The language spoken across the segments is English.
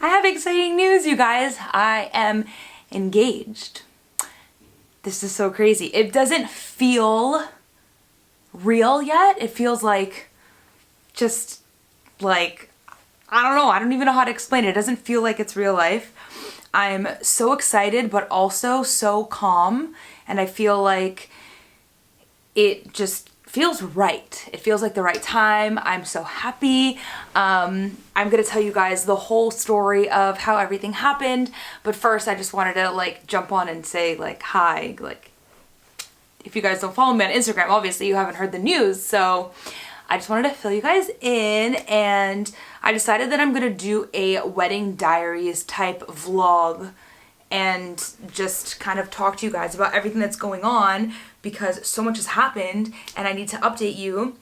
I have exciting news, you guys. I am engaged. This is so crazy. It doesn't feel real yet. It feels like just like, I don't know. I don't even know how to explain it. It doesn't feel like it's real life. I'm so excited, but also so calm. And I feel like it just feels right. It feels like the right time. I'm so happy. I'm gonna tell you guys the whole story of how everything happened. But first, I just wanted to like jump on and say like, hi. Like, if you guys don't follow me on Instagram, obviously you haven't heard the news. So I just wanted to fill you guys in, and I decided that I'm gonna do a wedding diaries type vlog and just kind of talk to you guys about everything that's going on, because so much has happened and I need to update you.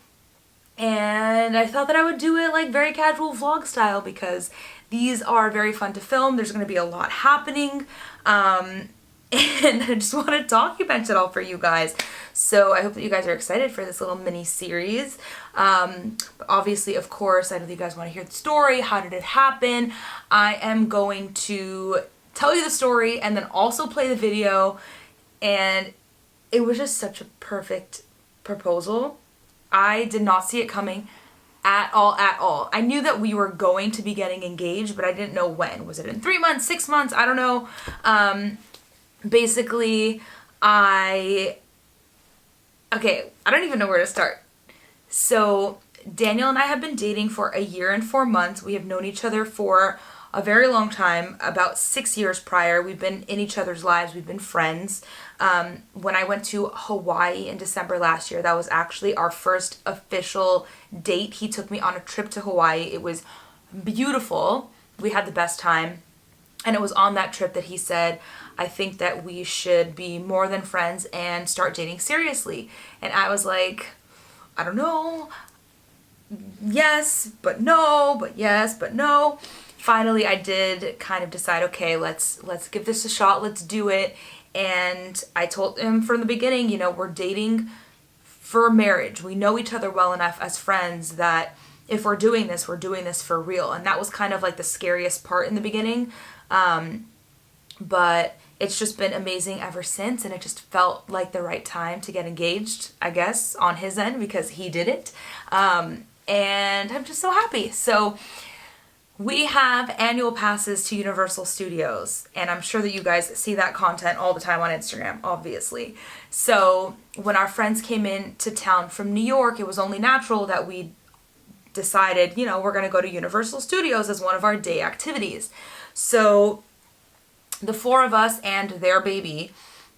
And I thought that I would do it like very casual vlog style because these are very fun to film. There's going to be a lot happening. And I just want to document it all for you guys. So I hope that you guys are excited for this little mini series. But obviously, of course, I know that you guys want to hear the story. How did it happen? I am going to tell you the story and then also play the video. And it was just such a perfect proposal. I did not see it coming at all. I knew that we were going to be getting engaged, but I didn't know when. Was it in 3 months, 6 months? I don't know. Basically, I don't even know where to start. So Daniel and I have been dating for 1 year and 4 months. We have known each other for a very long time, about 6 years prior. We've been in each other's lives. We've been friends. When I went to Hawaii in December last year, that was actually our first official date. He took me on a trip to Hawaii. It was beautiful. We had the best time. And it was on that trip that he said, I think that we should be more than friends and start dating seriously. And I was like, I don't know. Yes, but no, but yes, but no. Finally, I did kind of decide, okay, let's give this a shot. Let's do it. And I told him from the beginning, you know, we're dating for marriage. We know each other well enough as friends that if we're doing this for real. And that was kind of like the scariest part in the beginning. But it's just been amazing ever since. And it just felt like the right time to get engaged, I guess, on his end because he did it. And I'm just so happy. So we have annual passes to Universal Studios, and I'm sure that you guys see that content all the time on Instagram, obviously. So when our friends came in to town from New York, it was only natural that we decided, you know, we're going to go to Universal Studios as one of our day activities. So the four of us and their baby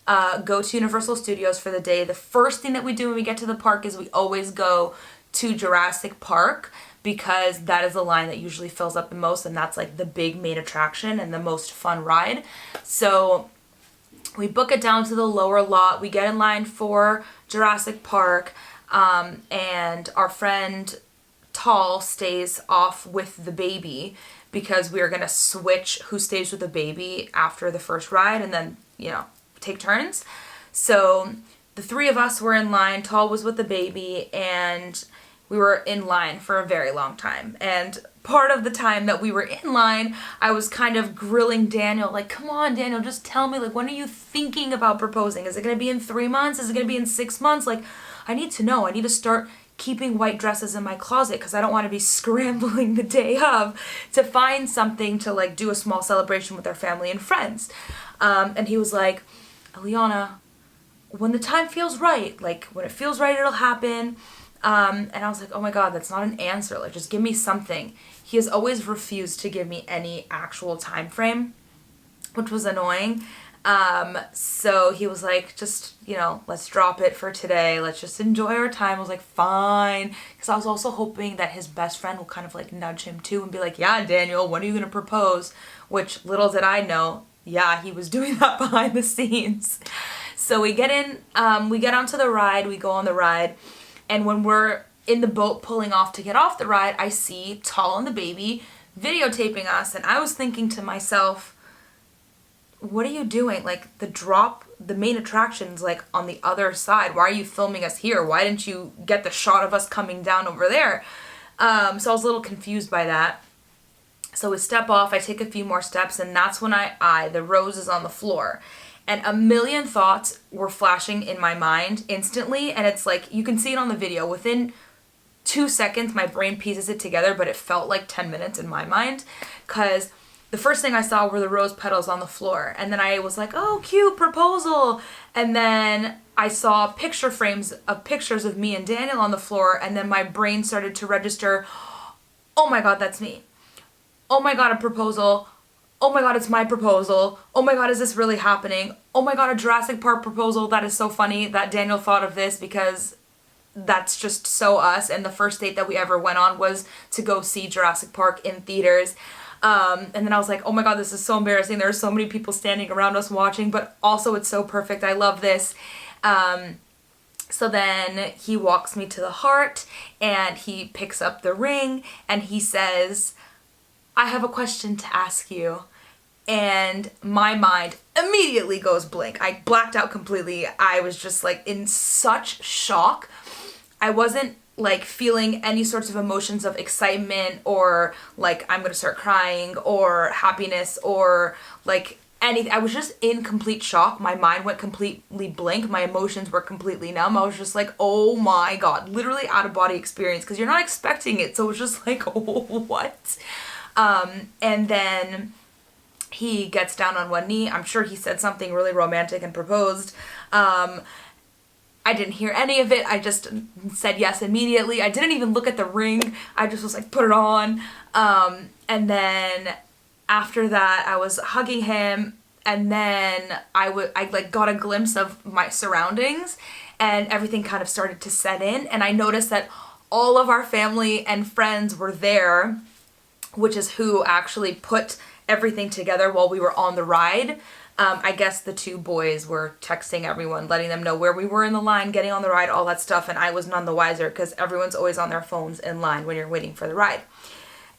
go to Universal Studios for the day. The first thing that we do when we get to the park is we always go to Jurassic Park, because that is the line that usually fills up the most, and that's like the big main attraction and the most fun ride. So we book it down to the lower lot. We get in line for Jurassic Park, and our friend Tall stays off with the baby because we are going to switch who stays with the baby after the first ride and then, you know, take turns. So the three of us were in line. Tall was with the baby, and we were in line for a very long time. And part of the time that we were in line, I was kind of grilling Daniel, like, come on, Daniel, just tell me, like, when are you thinking about proposing? Is it going to be in 3 months? Is it going to be in 6 months? Like, I need to know. I need to start keeping white dresses in my closet because I don't want to be scrambling the day of to find something to, like, do a small celebration with our family and friends. And he was like, Eliana, when the time feels right, like, when it feels right, it'll happen. And I was like, oh my God, that's not an answer. Like, just give me something. He has always refused to give me any actual time frame, which was annoying. So he was like, just, you know, let's drop it for today. Let's just enjoy our time. I was like, fine. Because I was also hoping that his best friend will kind of like nudge him too and be like, yeah, Daniel, when are you going to propose? Which little did I know, yeah, he was doing that behind the scenes. So we get onto the ride, we go on the ride. And when we're in the boat pulling off to get off the ride, I see Tall and the baby videotaping us. And I was thinking to myself, what are you doing? Like, the main attraction's like on the other side. Why are you filming us here? Why didn't you get the shot of us coming down over there? So I was a little confused by that. So we step off, I take a few more steps, and that's when the rose is on the floor. And a million thoughts were flashing in my mind instantly, and it's like, you can see it on the video. Within 2 seconds, my brain pieces it together, but it felt like 10 minutes in my mind, because the first thing I saw were the rose petals on the floor, and then I was like, oh, cute, proposal. And then I saw picture frames of pictures of me and Daniel on the floor, and then my brain started to register, oh my God, that's me. Oh my God, a proposal. Oh my God, it's my proposal. Oh my God, is this really happening? Oh my God, a Jurassic Park proposal. That is so funny that Daniel thought of this, because that's just so us. And the first date that we ever went on was to go see Jurassic Park in theaters. And then I was like, oh my God, this is so embarrassing. There are so many people standing around us watching, but also it's so perfect. I love this. So then he walks me to the heart, and he picks up the ring, and he says, I have a question to ask you. And my mind immediately goes blank. I blacked out completely. I was just like in such shock. I wasn't like feeling any sorts of emotions of excitement or like I'm gonna start crying or happiness or like anything. I was just in complete shock. My mind went completely blank. My emotions were completely numb. I was just like, oh my God, literally out of body experience, because you're not expecting it. So it was just like, oh, what? And then he gets down on one knee. I'm sure he said something really romantic and proposed. I didn't hear any of it. I just said yes immediately. I didn't even look at the ring. I just was like, put it on. And then after that, I was hugging him, and then I like got a glimpse of my surroundings, and everything kind of started to set in, and I noticed that all of our family and friends were there, which is who actually put everything together while we were on the ride. I guess the two boys were texting everyone, letting them know where we were in the line, getting on the ride, all that stuff, and I was none the wiser, because everyone's always on their phones in line when you're waiting for the ride.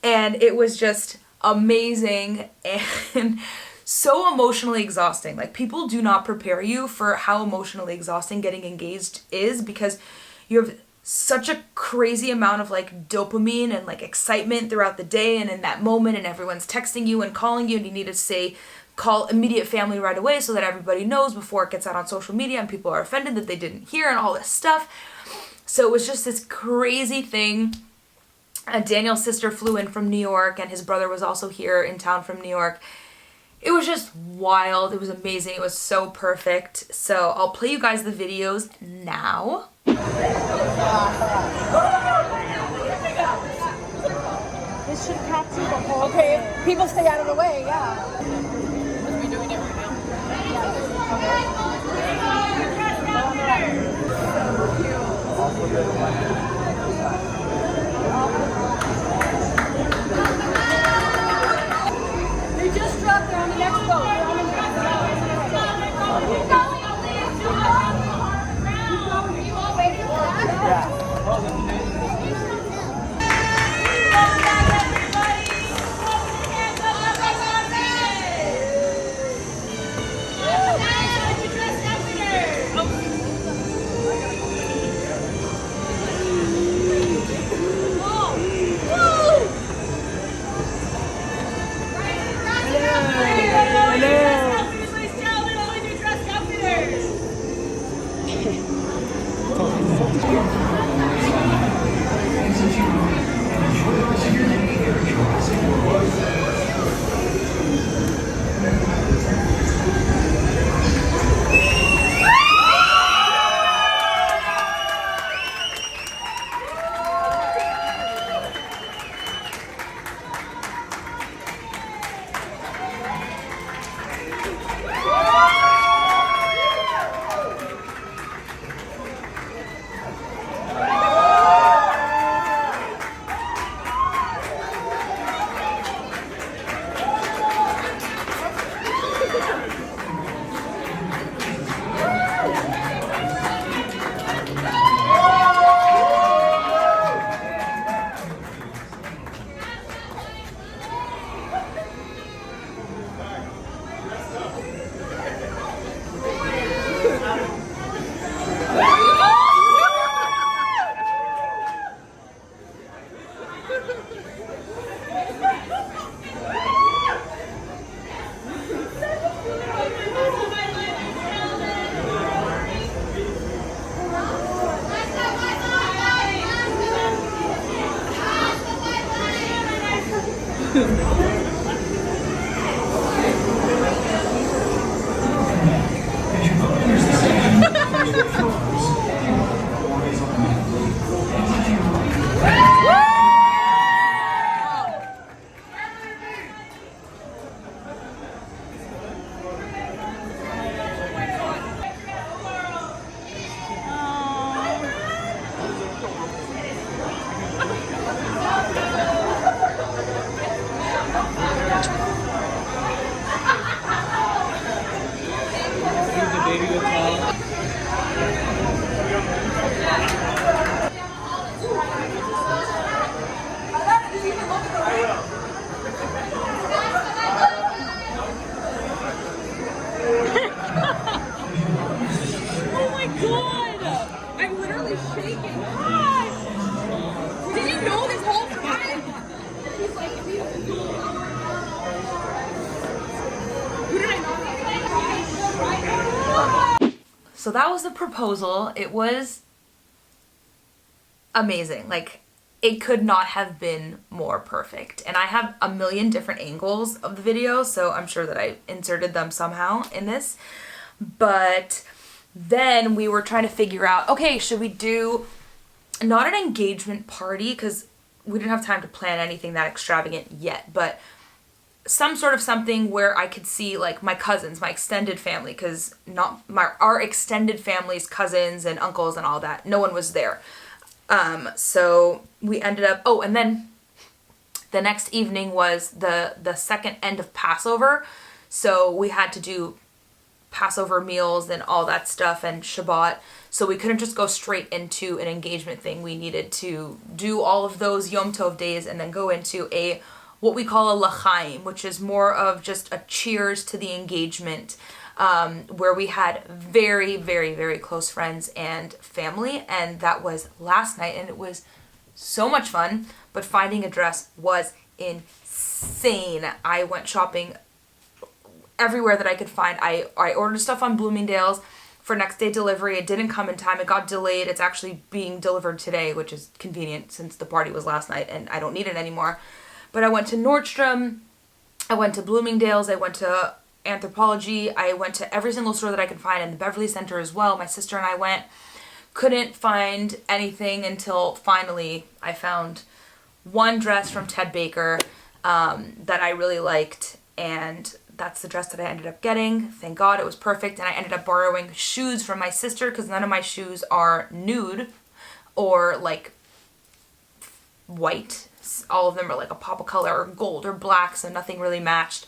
And it was just amazing and so emotionally exhausting. Like, people do not prepare you for how emotionally exhausting getting engaged is, because you have such a crazy amount of like dopamine and like excitement throughout the day and in that moment, and everyone's texting you and calling you, and you need to call immediate family right away so that everybody knows before it gets out on social media and people are offended that they didn't hear and all this stuff. So it was just this crazy thing. Daniel's sister flew in from New York, and his brother was also here in town from New York. It was just wild. It was amazing. It was so perfect. So I'll play you guys the videos now. This should capture the whole. Okay, people stay out of the way, yeah. Are we doing it right now? Yeah. Okay. They just dropped there on the next boat. Oh my god! I'm literally shaking. Gosh! Did you know this whole time? He's like, who did I not? So that was the proposal. It was amazing. Like, it could not have been more perfect. And I have a million different angles of the video, so I'm sure that I inserted them somehow in this. But then we were trying to figure out, okay, should we do not an engagement party, because we didn't have time to plan anything that extravagant yet, but some sort of something where I could see like my cousins, my extended family, because our extended family's cousins and uncles and all that, no one was there. So we ended up, oh, and then the next evening was the second end of Passover. So we had to do Passover meals and all that stuff and Shabbat. So we couldn't just go straight into an engagement thing. We needed to do all of those Yom Tov days and then go into what we call a l'chaim, which is more of just a cheers to the engagement, where we had very, very, very close friends and family, and that was last night, and it was so much fun, but finding a dress was insane. I went shopping everywhere that I could find. I ordered stuff on Bloomingdale's for next day delivery. It didn't come in time. It got delayed. It's actually being delivered today, which is convenient since the party was last night and I don't need it anymore. But I went to Nordstrom, I went to Bloomingdale's, I went to Anthropology, I went to every single store that I could find in the Beverly Center as well. My sister and I went. Couldn't find anything until finally I found one dress from Ted Baker that I really liked, and that's the dress that I ended up getting. Thank God, it was perfect. And I ended up borrowing shoes from my sister because none of my shoes are nude or like white. All of them are like a pop of color or gold or black, so nothing really matched.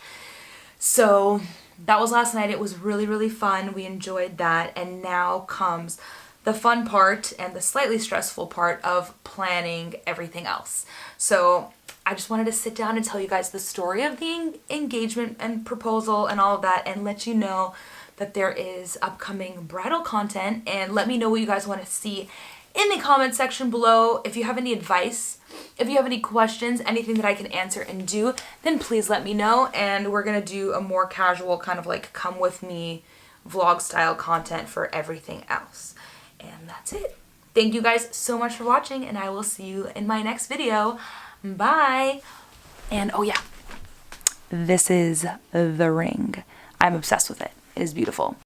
So that was last night. It was really, really fun. We enjoyed that. And now comes the fun part and the slightly stressful part of planning everything else. So I just wanted to sit down and tell you guys the story of the engagement and proposal and all of that, and let you know that there is upcoming bridal content, and let me know what you guys want to see in the comment section below. If you have any advice, if you have any questions, anything that I can answer and do, then please let me know, and we're gonna do a more casual kind of like come with me vlog style content for everything else. And that's it. Thank you guys so much for watching, and I will see you in my next video. Bye. And oh yeah, this is the ring. I'm obsessed with it. It is beautiful.